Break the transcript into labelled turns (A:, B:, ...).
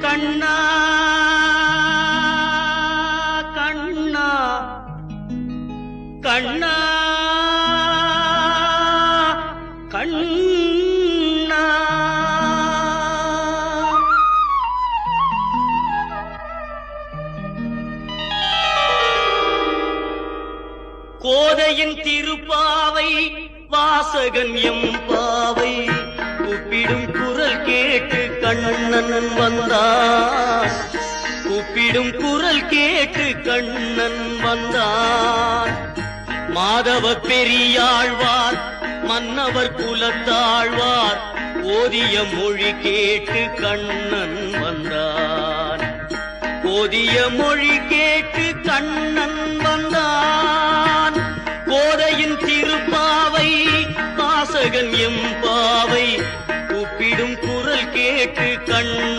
A: கண்ணா கண்ணா கண்ணா கண்ணா கோதையின் திருப்பாவை வாசகன் எம்பாவை கூப்பிடும் குரல் கேட்டு கண்ணன் வந்தான். கூப்பிடும் குரல் கேட்டு கண்ணன் வந்தான். மாதவ பெரியாழ்வார் மன்னவர் குலத்தாழ்வார் ஓதிய மொழி கேட்டு கண்ணன் வந்தான். ஓதிய மொழி கேட்டு கண்ணன் வந்தான். கோதையின் திருப்பாவை வாசகன் எம்பாவை கூப்பிடும் குரல் கேட்டு கண்ணன்